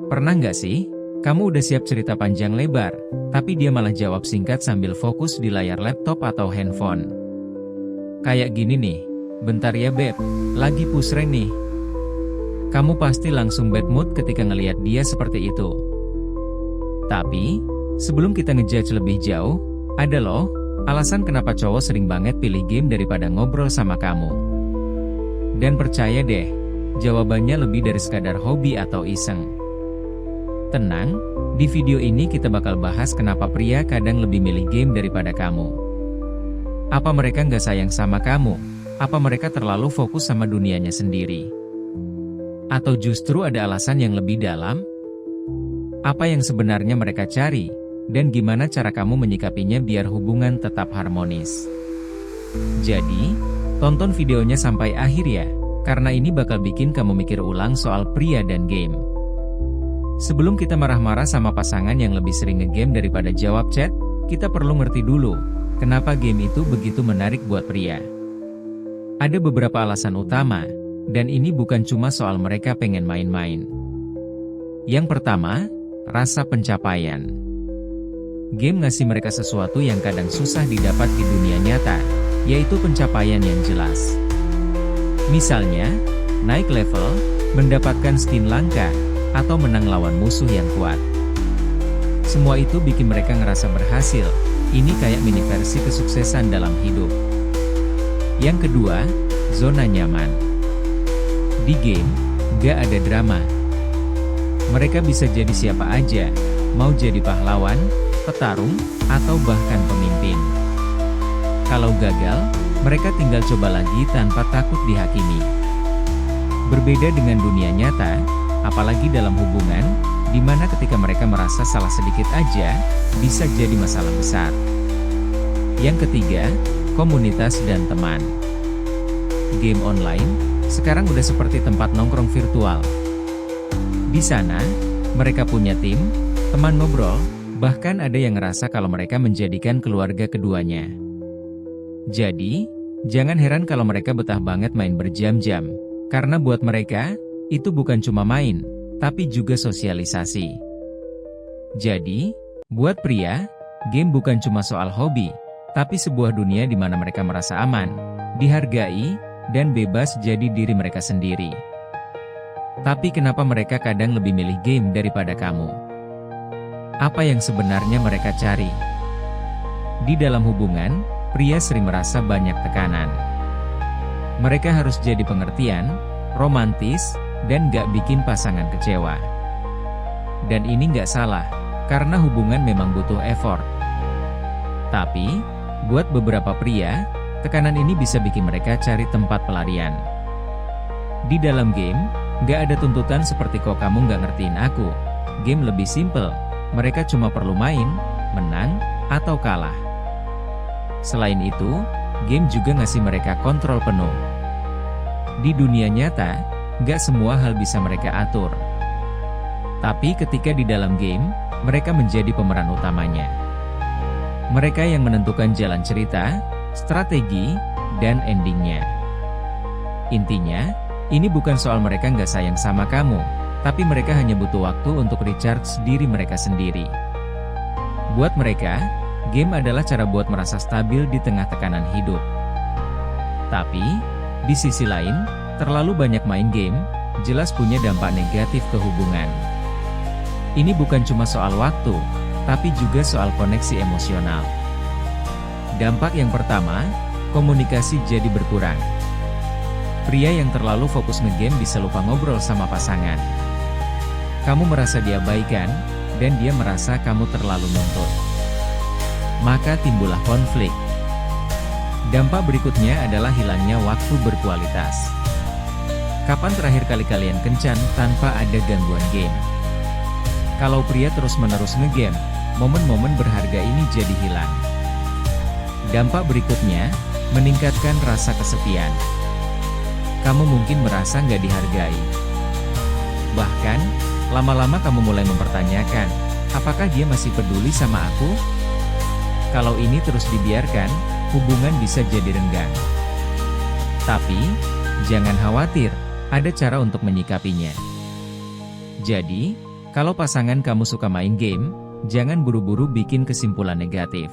Pernah nggak sih, kamu udah siap cerita panjang lebar, tapi dia malah jawab singkat sambil fokus di layar laptop atau handphone? Kayak gini nih, bentar ya beb, lagi push rank nih. Kamu pasti langsung bad mood ketika ngelihat dia seperti itu. Tapi, sebelum kita ngejudge lebih jauh, ada loh, alasan kenapa cowok sering banget pilih game daripada ngobrol sama kamu. Dan percaya deh, jawabannya lebih dari sekadar hobi atau iseng. Tenang, di video ini kita bakal bahas kenapa pria kadang lebih milih game daripada kamu. Apa mereka nggak sayang sama kamu? Apa mereka terlalu fokus sama dunianya sendiri? Atau justru ada alasan yang lebih dalam? Apa yang sebenarnya mereka cari? Dan gimana cara kamu menyikapinya biar hubungan tetap harmonis? Jadi, tonton videonya sampai akhir ya, karena ini bakal bikin kamu mikir ulang soal pria dan game. Sebelum kita marah-marah sama pasangan yang lebih sering ngegame daripada jawab chat, kita perlu ngerti dulu, kenapa game itu begitu menarik buat pria. Ada beberapa alasan utama, dan ini bukan cuma soal mereka pengen main-main. Yang pertama, rasa pencapaian. Game ngasih mereka sesuatu yang kadang susah didapat di dunia nyata, yaitu pencapaian yang jelas. Misalnya, naik level, mendapatkan skin langka, atau menang lawan musuh yang kuat. Semua itu bikin mereka ngerasa berhasil. Ini kayak mini versi kesuksesan dalam hidup. Yang kedua, zona nyaman. Di game, gak ada drama. Mereka bisa jadi siapa aja, mau jadi pahlawan, petarung, atau bahkan pemimpin. Kalau gagal, mereka tinggal coba lagi tanpa takut dihakimi. Berbeda dengan dunia nyata, apalagi dalam hubungan, di mana ketika mereka merasa salah sedikit aja, bisa jadi masalah besar. Yang ketiga, komunitas dan teman. Game online, sekarang udah seperti tempat nongkrong virtual. Di sana, mereka punya tim, teman ngobrol, bahkan ada yang ngerasa kalau mereka menjadikan keluarga keduanya. Jadi, jangan heran kalau mereka betah banget main berjam-jam, karena buat mereka, itu bukan cuma main, tapi juga sosialisasi. Jadi, buat pria, game bukan cuma soal hobi, tapi sebuah dunia di mana mereka merasa aman, dihargai, dan bebas jadi diri mereka sendiri. Tapi kenapa mereka kadang lebih milih game daripada kamu? Apa yang sebenarnya mereka cari? Di dalam hubungan, pria sering merasa banyak tekanan. Mereka harus jadi pengertian, romantis, dan gak bikin pasangan kecewa. Dan ini gak salah, karena hubungan memang butuh effort. Tapi, buat beberapa pria, tekanan ini bisa bikin mereka cari tempat pelarian. Di dalam game, gak ada tuntutan seperti kok kamu gak ngertiin aku. Game lebih simple, mereka cuma perlu main, menang, atau kalah. Selain itu, game juga ngasih mereka kontrol penuh. Di dunia nyata, gak semua hal bisa mereka atur. Tapi ketika di dalam game, mereka menjadi pemeran utamanya. Mereka yang menentukan jalan cerita, strategi, dan endingnya. Intinya, ini bukan soal mereka gak sayang sama kamu, tapi mereka hanya butuh waktu untuk recharge diri mereka sendiri. Buat mereka, game adalah cara buat merasa stabil di tengah tekanan hidup. Tapi, di sisi lain, terlalu banyak main game, jelas punya dampak negatif ke hubungan. Ini bukan cuma soal waktu, tapi juga soal koneksi emosional. Dampak yang pertama, komunikasi jadi berkurang. Pria yang terlalu fokus ngegame bisa lupa ngobrol sama pasangan. Kamu merasa diabaikan, dan dia merasa kamu terlalu nuntut. Maka timbullah konflik. Dampak berikutnya adalah hilangnya waktu berkualitas. Kapan terakhir kali kalian kencan tanpa ada gangguan game? Kalau pria terus-menerus ngegame, momen-momen berharga ini jadi hilang. Dampak berikutnya, meningkatkan rasa kesepian. Kamu mungkin merasa nggak dihargai. Bahkan, lama-lama kamu mulai mempertanyakan, apakah dia masih peduli sama aku? Kalau ini terus dibiarkan, hubungan bisa jadi renggang. Tapi, jangan khawatir, ada cara untuk menyikapinya. Jadi, Kalau pasangan kamu suka main game, jangan buru-buru bikin kesimpulan negatif.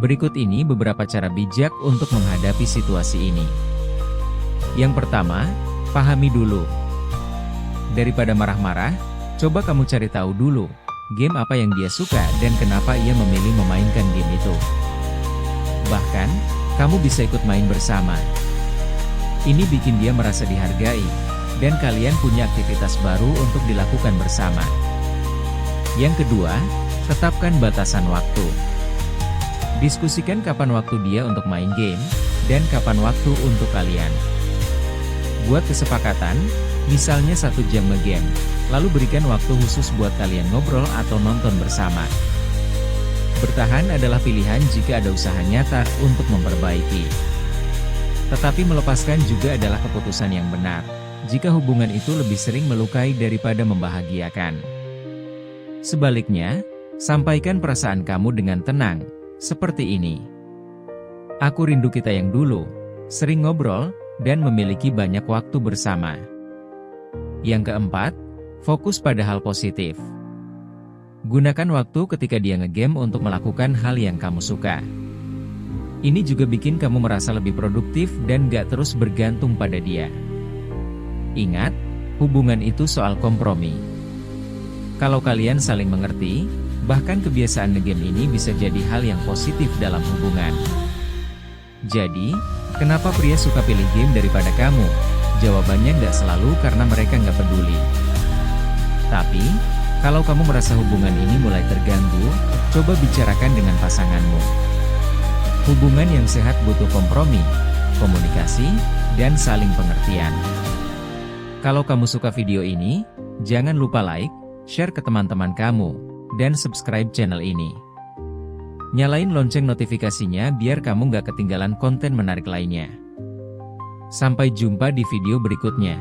Berikut ini beberapa cara bijak untuk menghadapi situasi ini. Yang pertama, pahami dulu. Daripada marah-marah, coba kamu cari tahu dulu, game apa yang dia suka dan kenapa ia memilih memainkan game itu. Bahkan, kamu bisa ikut main bersama. Ini bikin dia merasa dihargai, dan kalian punya aktivitas baru untuk dilakukan bersama. Yang kedua, tetapkan batasan waktu. Diskusikan kapan waktu dia untuk main game, dan kapan waktu untuk kalian. Buat kesepakatan, misalnya 1 jam nge-game, lalu berikan waktu khusus buat kalian ngobrol atau nonton bersama. Bertahan adalah pilihan jika ada usaha nyata untuk memperbaiki. Tetapi melepaskan juga adalah keputusan yang benar, jika hubungan itu lebih sering melukai daripada membahagiakan. Sebaliknya, sampaikan perasaan kamu dengan tenang, seperti ini. Aku rindu kita yang dulu, sering ngobrol, dan memiliki banyak waktu bersama. Yang keempat, fokus pada hal positif. Gunakan waktu ketika dia ngegame untuk melakukan hal yang kamu suka. Ini juga bikin kamu merasa lebih produktif dan gak terus bergantung pada dia. Ingat, hubungan itu soal kompromi. Kalau kalian saling mengerti, bahkan kebiasaan ngegame ini bisa jadi hal yang positif dalam hubungan. Jadi, kenapa pria suka pilih game daripada kamu? Jawabannya nggak selalu karena mereka nggak peduli. Tapi, kalau kamu merasa hubungan ini mulai terganggu, coba bicarakan dengan pasanganmu. Hubungan yang sehat butuh kompromi, komunikasi, dan saling pengertian. Kalau kamu suka video ini, jangan lupa like, share ke teman-teman kamu, dan subscribe channel ini. Nyalain lonceng notifikasinya biar kamu nggak ketinggalan konten menarik lainnya. Sampai jumpa di video berikutnya.